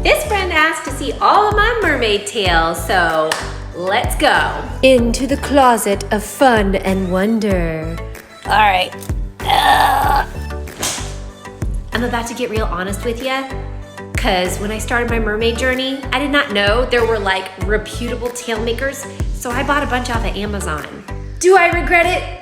This friend asked to see all of my mermaid tails, so let's go. Into the closet of fun and wonder. All right. I'm about to get real honest with you, because when I started my mermaid journey, I did not know there were like reputable tail makers, so I bought a bunch off of Amazon. Do I regret it?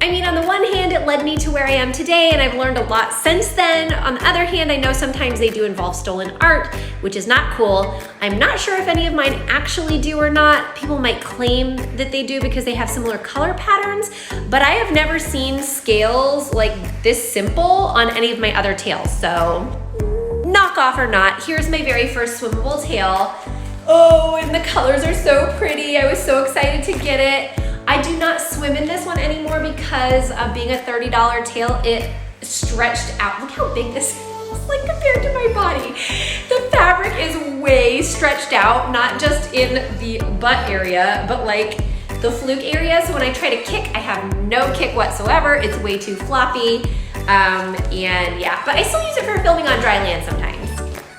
I mean, on the one hand, it led me to where I am today, and I've learned a lot since then. On the other hand, I know sometimes they do involve stolen art, which is not cool. I'm not sure if any of mine actually do or not. People might claim that they do because they have similar color patterns, but I have never seen scales like this simple on any of my other tails. So, knockoff or not, here's my very first swimmable tail. Oh, and the colors are so pretty. I was so excited to get it. I do not swim in this one anymore because of being a $30 tail. It stretched out. Look how big this is, like compared to my body. The fabric is way stretched out, not just in the butt area, but like the fluke area. So when I try to kick, I have no kick whatsoever. It's way too floppy. And yeah, but I still use it for filming on dry land sometimes.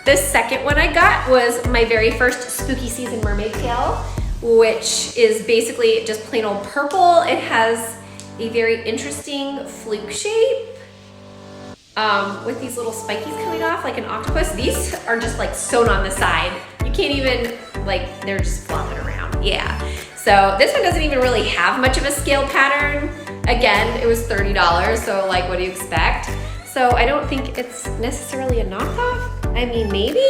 The second one I got was my very first spooky season mermaid tail, which is basically just plain old purple. It has a very interesting fluke shape with these little spikies coming off like an octopus. These are just like sewn on the side. You can't even, like, they're just flopping around. Yeah. So this one doesn't even really have much of a scale pattern. Again, it was $30, so like, what do you expect? So I don't think it's necessarily a knockoff. I mean, maybe?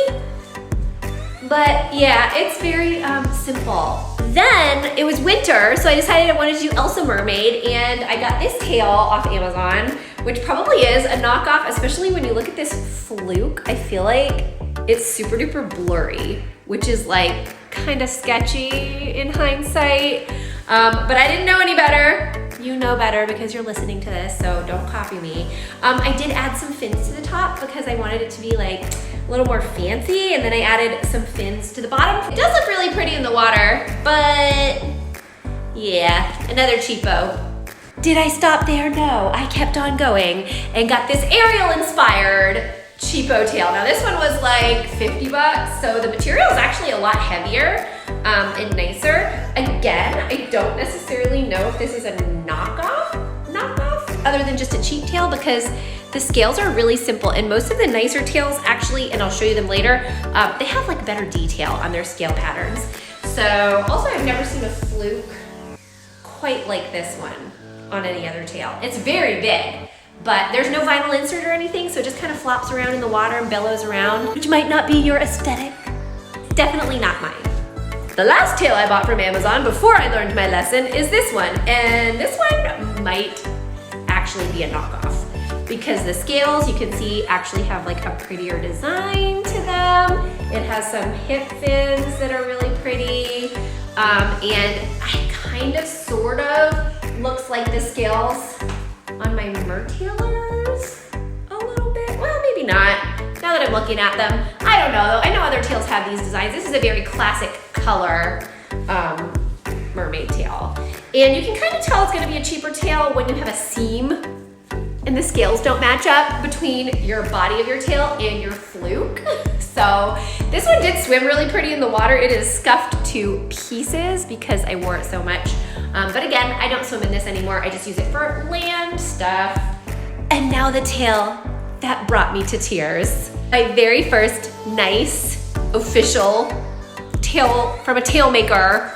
But yeah, it's very simple. Then it was winter, so I decided I wanted to do Elsa Mermaid, and I got this tail off Amazon, which probably is a knockoff, especially when you look at this fluke. I feel like it's super duper blurry, which is like kind of sketchy in hindsight. But I didn't know any better. You know better because you're listening to this, so don't copy me. I did add some fins to the top because I wanted it to be like a little more fancy, and then I added some fins to the bottom. It does look really pretty in the water, but yeah, another cheapo. Did I stop there? No, I kept on going and got this Ariel inspired cheapo tail. Now this one was like 50 bucks, so the material is actually a lot heavier and nicer. Again, I don't necessarily know if this is a knockoff, other than just a cheap tail, because the scales are really simple, and most of the nicer tails actually, and I'll show you them later, they have like better detail on their scale patterns. So also, I've never seen a fluke quite like this one on any other tail. It's very big, but there's no vinyl insert or anything, so it just kind of flops around in the water and bellows around, which might not be your aesthetic. Definitely not mine. The last tail I bought from Amazon before I learned my lesson is this one, and this one might actually be a knockoff because the scales, you can see, actually have like a prettier design to them. It has some hip fins that are really pretty, and I kind of sort of looks like the scales on my Mertailers a little bit. Well, maybe not. Now that I'm looking at them, I don't know though. I know other tails have these designs. This is a very classic color mermaid tail. And you can kind of tell it's gonna be a cheaper tail when you have a seam and the scales don't match up between your body of your tail and your fluke. So this one did swim really pretty in the water. It is scuffed to pieces because I wore it so much. But again, I don't swim in this anymore. I just use it for land stuff. And now the tail that brought me to tears. My very first nice, official tail from a tail maker,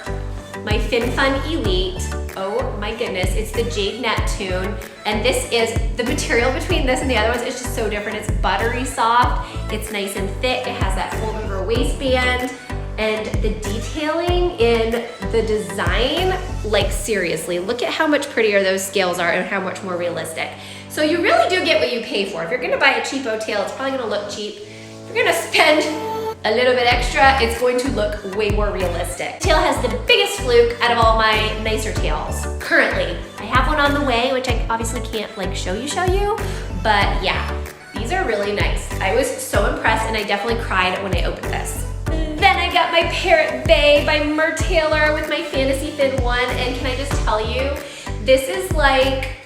my FinFun Elite. Oh my goodness, it's the Jade Neptune. And this is, the material between this and the other ones is just so different. It's buttery soft, it's nice and thick, it has that fold over waistband, and the detailing in the design, like seriously, look at how much prettier those scales are and how much more realistic. So you really do get what you pay for. If you're gonna buy a cheapo tail, it's probably gonna look cheap. If you're gonna spend a little bit extra, it's going to look way more realistic. Tail has the biggest fluke out of all my nicer tails currently. I have one on the way, which I obviously can't like show you, but yeah, these are really nice. I was so impressed, and I definitely cried when I opened this. Then I got my Parrot Bay by Mertailor with my Fantasy Fin one, and can I just tell you, this is like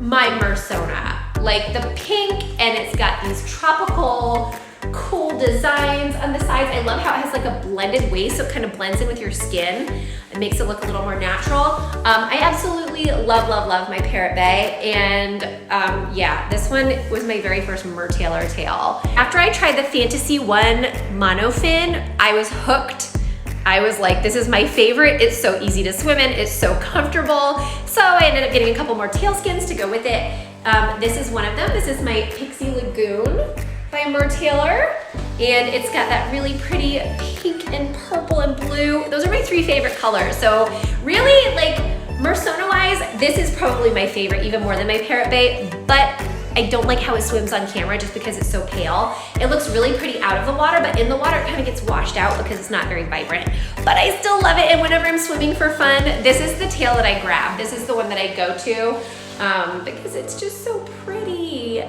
my Mersona. like the pink, and it's got these tropical cool designs on the sides. I love how it has like a blended waist, so it kind of blends in with your skin. It makes it look a little more natural. I absolutely love, love, love my Parrot Bay, and yeah, this one was my very first Mertailor tail. After I tried the Fantasy One monofin, I was hooked. I was like, this is my favorite. It's so easy to swim in, it's so comfortable. So I ended up getting a couple more tail skins to go with it. This is one of them. This is my Pixie Lagoon by Mertailor, and it's got that really pretty pink and purple and blue. Those are my three favorite colors. So really, like, Mersona-wise, this is probably my favorite, even more than my Parrot Bay, but I don't like how it swims on camera just because it's so pale. It looks really pretty out of the water, but in the water it kind of gets washed out because it's not very vibrant. But I still love it, and whenever I'm swimming for fun, this is the tail that I grab. This is the one that I go to because it's just so pretty.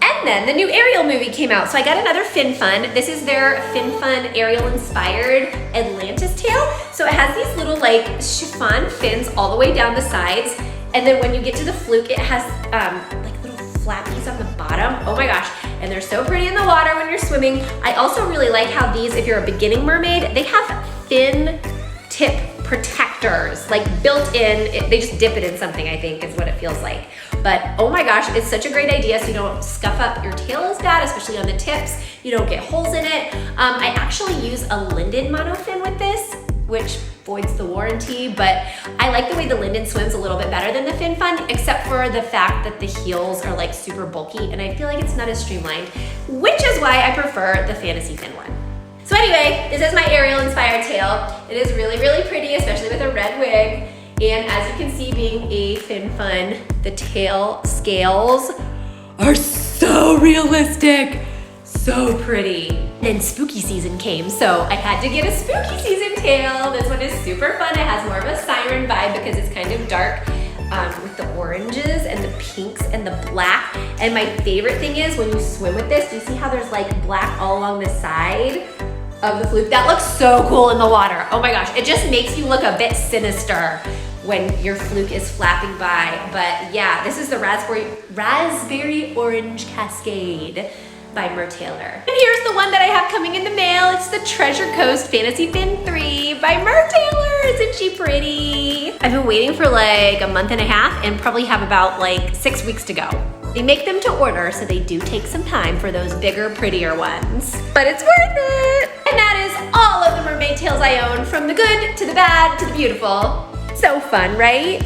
And then the new Ariel movie came out, so I got another Fin Fun. This is their Fin Fun Ariel-inspired Atlantis tail. So it has these little like chiffon fins all the way down the sides, and then when you get to the fluke, it has like little flappies on the bottom. Oh my gosh, and they're so pretty in the water when you're swimming. I also really like how these, if you're a beginning mermaid, they have fin tip protectors, like built in. They just dip it in something, I think is what it feels like. But oh my gosh, it's such a great idea so you don't scuff up your tail as bad, especially on the tips. You don't get holes in it. I actually use a Linden monofin with this, which voids the warranty, but I like the way the Linden swims a little bit better than the Fin Fun, except for the fact that the heels are like super bulky, and I feel like it's not as streamlined, which is why I prefer the Fantasy Fin one. So anyway, this is my Ariel-inspired tail. It is really, really pretty, especially with a red wig. And as you can see, being a Fin Fun, the tail scales are so realistic, so pretty. Then spooky season came, so I had to get a spooky season tail. This one is super fun. It has more of a siren vibe because it's kind of dark with the oranges and the pinks and the black. And my favorite thing is when you swim with this, do you see how there's like black all along the side of the fluke? That looks so cool in the water. Oh my gosh, it just makes you look a bit sinister when your fluke is flapping by. But yeah, this is the Raspberry Orange Cascade by Mertailor. And here's the one that I have coming in the mail. It's the Treasure Coast Fantasy Fin 3 by Mertailor. Isn't she pretty? I've been waiting for like a month and a half and probably have about like 6 weeks to go. They make them to order, so they do take some time for those bigger, prettier ones. But it's worth it! And that is all of the mermaid tails I own, from the good to the bad to the beautiful. So fun, right?